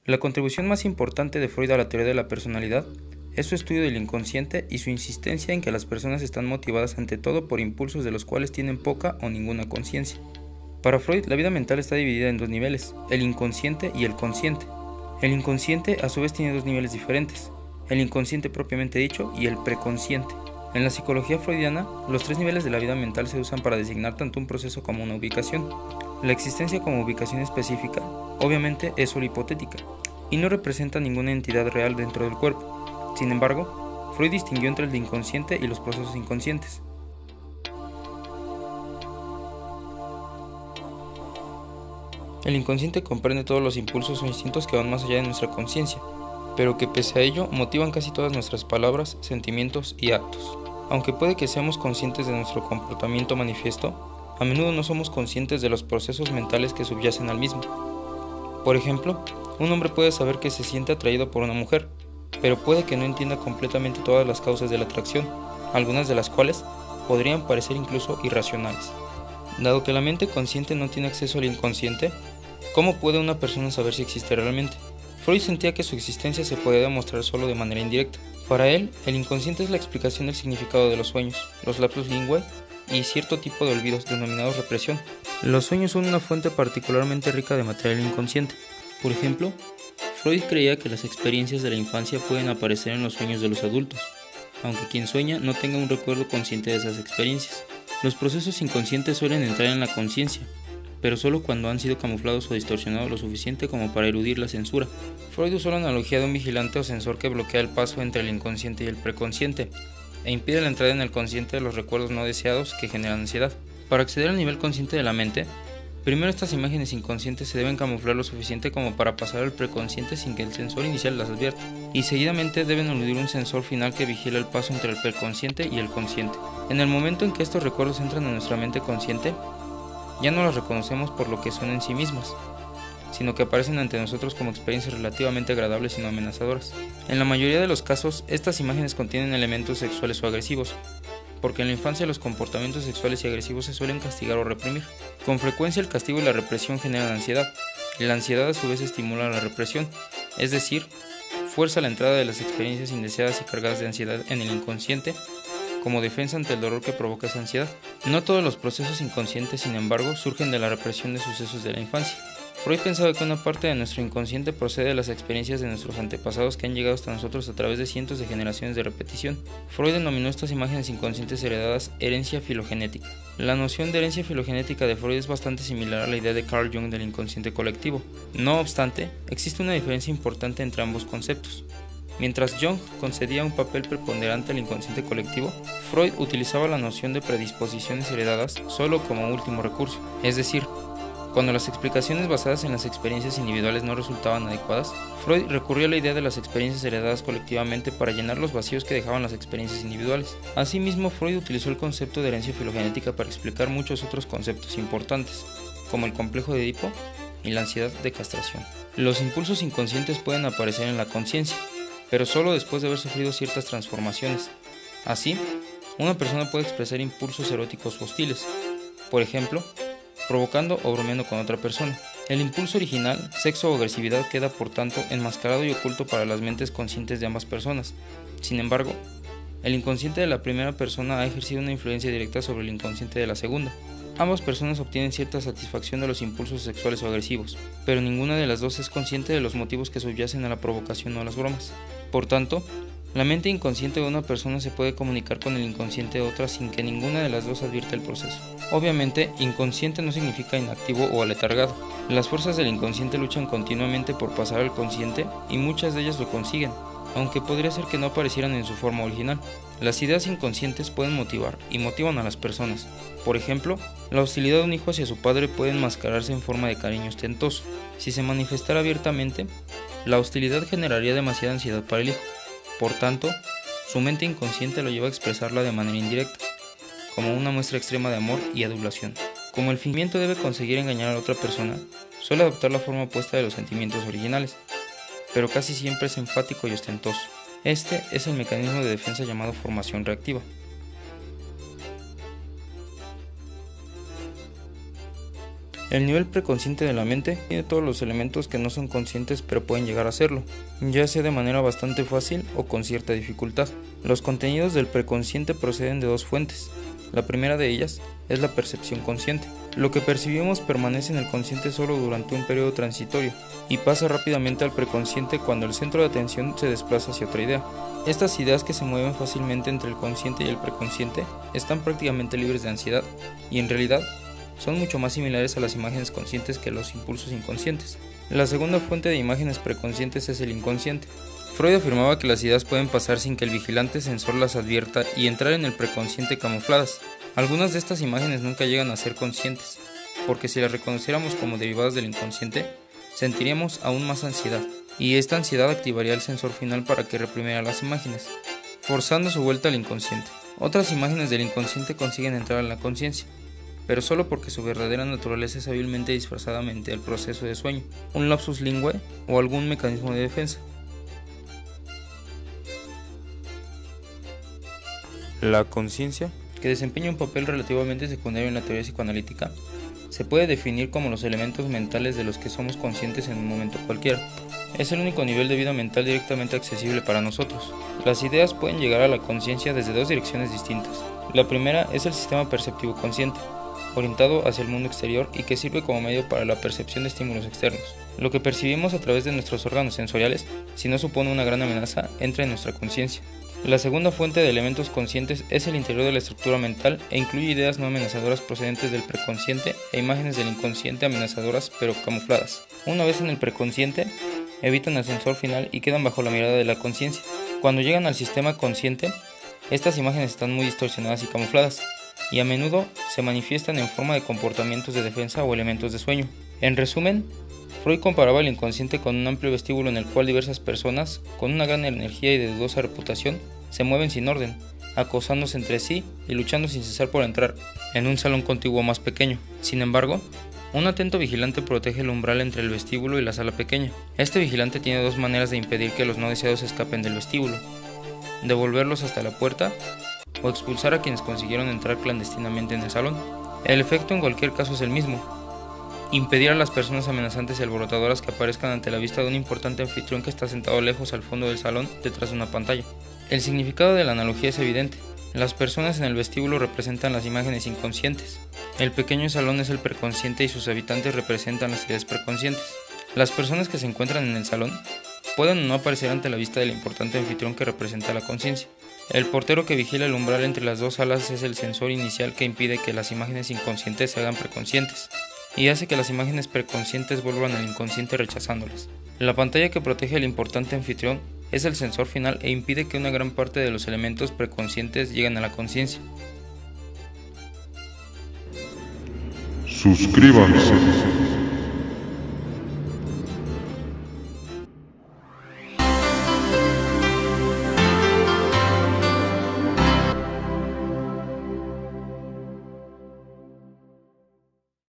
La contribución más importante de Freud a la teoría de la personalidad es su estudio del inconsciente y su insistencia en que las personas están motivadas ante todo por impulsos de los cuales tienen poca o ninguna conciencia. Para Freud, la vida mental está dividida en dos niveles, el inconsciente y el consciente. El inconsciente a su vez tiene dos niveles diferentes, el inconsciente propiamente dicho y el preconsciente. En la psicología freudiana, los tres niveles de la vida mental se usan para designar tanto un proceso como una ubicación. La existencia como ubicación específica, obviamente, es solo hipotética y no representa ninguna entidad real dentro del cuerpo. Sin embargo, Freud distinguió entre el inconsciente y los procesos inconscientes. El inconsciente comprende todos los impulsos o instintos que van más allá de nuestra conciencia, pero que pese a ello motivan casi todas nuestras palabras, sentimientos y actos. Aunque puede que seamos conscientes de nuestro comportamiento manifiesto, a menudo no somos conscientes de los procesos mentales que subyacen al mismo. Por ejemplo, un hombre puede saber que se siente atraído por una mujer, pero puede que no entienda completamente todas las causas de la atracción, algunas de las cuales podrían parecer incluso irracionales. Dado que la mente consciente no tiene acceso al inconsciente, ¿cómo puede una persona saber si existe realmente? Freud sentía que su existencia se podía demostrar solo de manera indirecta. Para él, el inconsciente es la explicación del significado de los sueños, los lapsus linguae y cierto tipo de olvidos denominados represión. Los sueños son una fuente particularmente rica de material inconsciente. Por ejemplo, Freud creía que las experiencias de la infancia pueden aparecer en los sueños de los adultos, aunque quien sueña no tenga un recuerdo consciente de esas experiencias. Los procesos inconscientes suelen entrar en la conciencia, pero solo cuando han sido camuflados o distorsionados lo suficiente como para eludir la censura. Freud usó la analogía de un vigilante o sensor que bloquea el paso entre el inconsciente y el preconsciente, e impide la entrada en el consciente de los recuerdos no deseados que generan ansiedad. Para acceder al nivel consciente de la mente, primero estas imágenes inconscientes se deben camuflar lo suficiente como para pasar al preconsciente sin que el sensor inicial las advierta, y seguidamente deben eludir un sensor final que vigila el paso entre el preconsciente y el consciente. En el momento en que estos recuerdos entran en nuestra mente consciente, ya no las reconocemos por lo que son en sí mismas, sino que aparecen ante nosotros como experiencias relativamente agradables y no amenazadoras. En la mayoría de los casos, estas imágenes contienen elementos sexuales o agresivos, porque en la infancia los comportamientos sexuales y agresivos se suelen castigar o reprimir. Con frecuencia el castigo y la represión generan ansiedad, y la ansiedad a su vez estimula la represión, es decir, fuerza la entrada de las experiencias indeseadas y cargadas de ansiedad en el inconsciente, como defensa ante el dolor que provoca esa ansiedad. No todos los procesos inconscientes, sin embargo, surgen de la represión de sucesos de la infancia. Freud pensaba que una parte de nuestro inconsciente procede de las experiencias de nuestros antepasados que han llegado hasta nosotros a través de cientos de generaciones de repetición. Freud denominó estas imágenes inconscientes heredadas herencia filogenética. La noción de herencia filogenética de Freud es bastante similar a la idea de Carl Jung del inconsciente colectivo. No obstante, existe una diferencia importante entre ambos conceptos. Mientras Jung concedía un papel preponderante al inconsciente colectivo, Freud utilizaba la noción de predisposiciones heredadas solo como último recurso, es decir, cuando las explicaciones basadas en las experiencias individuales no resultaban adecuadas, Freud recurrió a la idea de las experiencias heredadas colectivamente para llenar los vacíos que dejaban las experiencias individuales. Asimismo, Freud utilizó el concepto de herencia filogenética para explicar muchos otros conceptos importantes, como el complejo de Edipo y la ansiedad de castración. Los impulsos inconscientes pueden aparecer en la conciencia, pero solo después de haber sufrido ciertas transformaciones. Así, una persona puede expresar impulsos eróticos hostiles, por ejemplo, provocando o bromeando con otra persona. El impulso original, sexo o agresividad, queda por tanto enmascarado y oculto para las mentes conscientes de ambas personas. Sin embargo, el inconsciente de la primera persona ha ejercido una influencia directa sobre el inconsciente de la segunda. Ambas personas obtienen cierta satisfacción de los impulsos sexuales o agresivos, pero ninguna de las dos es consciente de los motivos que subyacen a la provocación o a las bromas. Por tanto, la mente inconsciente de una persona se puede comunicar con el inconsciente de otra sin que ninguna de las dos advierta el proceso. Obviamente, inconsciente no significa inactivo o aletargado. Las fuerzas del inconsciente luchan continuamente por pasar al consciente y muchas de ellas lo consiguen, aunque podría ser que no aparecieran en su forma original. Las ideas inconscientes pueden motivar y motivan a las personas. Por ejemplo, la hostilidad de un hijo hacia su padre puede enmascararse en forma de cariño ostentoso. Si se manifestara abiertamente, la hostilidad generaría demasiada ansiedad para el hijo. Por tanto, su mente inconsciente lo lleva a expresarla de manera indirecta, como una muestra extrema de amor y adulación. Como el fingimiento debe conseguir engañar a la otra persona, suele adoptar la forma opuesta de los sentimientos originales, pero casi siempre es enfático y ostentoso. Este es el mecanismo de defensa llamado formación reactiva. El nivel preconsciente de la mente tiene todos los elementos que no son conscientes pero pueden llegar a serlo, ya sea de manera bastante fácil o con cierta dificultad. Los contenidos del preconsciente proceden de dos fuentes. La primera de ellas es la percepción consciente. Lo que percibimos permanece en el consciente solo durante un periodo transitorio y pasa rápidamente al preconsciente cuando el centro de atención se desplaza hacia otra idea. Estas ideas, que se mueven fácilmente entre el consciente y el preconsciente, están prácticamente libres de ansiedad y en realidad son mucho más similares a las imágenes conscientes que los impulsos inconscientes. La segunda fuente de imágenes preconscientes es el inconsciente. Freud afirmaba que las ideas pueden pasar sin que el vigilante sensor las advierta y entrar en el preconsciente camufladas. Algunas de estas imágenes nunca llegan a ser conscientes, porque si las reconociéramos como derivadas del inconsciente, sentiríamos aún más ansiedad, y esta ansiedad activaría el sensor final para que reprimiera las imágenes, forzando su vuelta al inconsciente. Otras imágenes del inconsciente consiguen entrar en la conciencia, pero solo porque su verdadera naturaleza es hábilmente disfrazada mediante el proceso de sueño, un lapsus linguae o algún mecanismo de defensa. La conciencia, que desempeña un papel relativamente secundario en la teoría psicoanalítica, se puede definir como los elementos mentales de los que somos conscientes en un momento cualquiera. Es el único nivel de vida mental directamente accesible para nosotros. Las ideas pueden llegar a la conciencia desde dos direcciones distintas. La primera es el sistema perceptivo consciente, orientado hacia el mundo exterior y que sirve como medio para la percepción de estímulos externos. Lo que percibimos a través de nuestros órganos sensoriales, si no supone una gran amenaza, entra en nuestra conciencia. La segunda fuente de elementos conscientes es el interior de la estructura mental e incluye ideas no amenazadoras procedentes del preconsciente e imágenes del inconsciente amenazadoras pero camufladas. Una vez en el preconsciente, evitan el sensor final y quedan bajo la mirada de la conciencia. Cuando llegan al sistema consciente, estas imágenes están muy distorsionadas y camufladas, y a menudo se manifiestan en forma de comportamientos de defensa o elementos de sueño. En resumen, Freud comparaba el inconsciente con un amplio vestíbulo en el cual diversas personas, con una gran energía y de dudosa reputación, se mueven sin orden, acosándose entre sí y luchando sin cesar por entrar en un salón contiguo más pequeño. Sin embargo, un atento vigilante protege el umbral entre el vestíbulo y la sala pequeña. Este vigilante tiene dos maneras de impedir que los no deseados escapen del vestíbulo: devolverlos hasta la puerta o expulsar a quienes consiguieron entrar clandestinamente en el salón. El efecto en cualquier caso es el mismo: impedir a las personas amenazantes y alborotadoras que aparezcan ante la vista de un importante anfitrión que está sentado lejos al fondo del salón detrás de una pantalla. El significado de la analogía es evidente. Las personas en el vestíbulo representan las imágenes inconscientes. El pequeño salón es el preconsciente y sus habitantes representan las ideas preconscientes. Las personas que se encuentran en el salón pueden o no aparecer ante la vista del importante anfitrión que representa la conciencia. El portero que vigila el umbral entre las dos salas es el sensor inicial que impide que las imágenes inconscientes se hagan preconscientes y hace que las imágenes preconscientes vuelvan al inconsciente rechazándolas. La pantalla que protege al importante anfitrión es el sensor final e impide que una gran parte de los elementos preconscientes lleguen a la conciencia. Suscríbanse.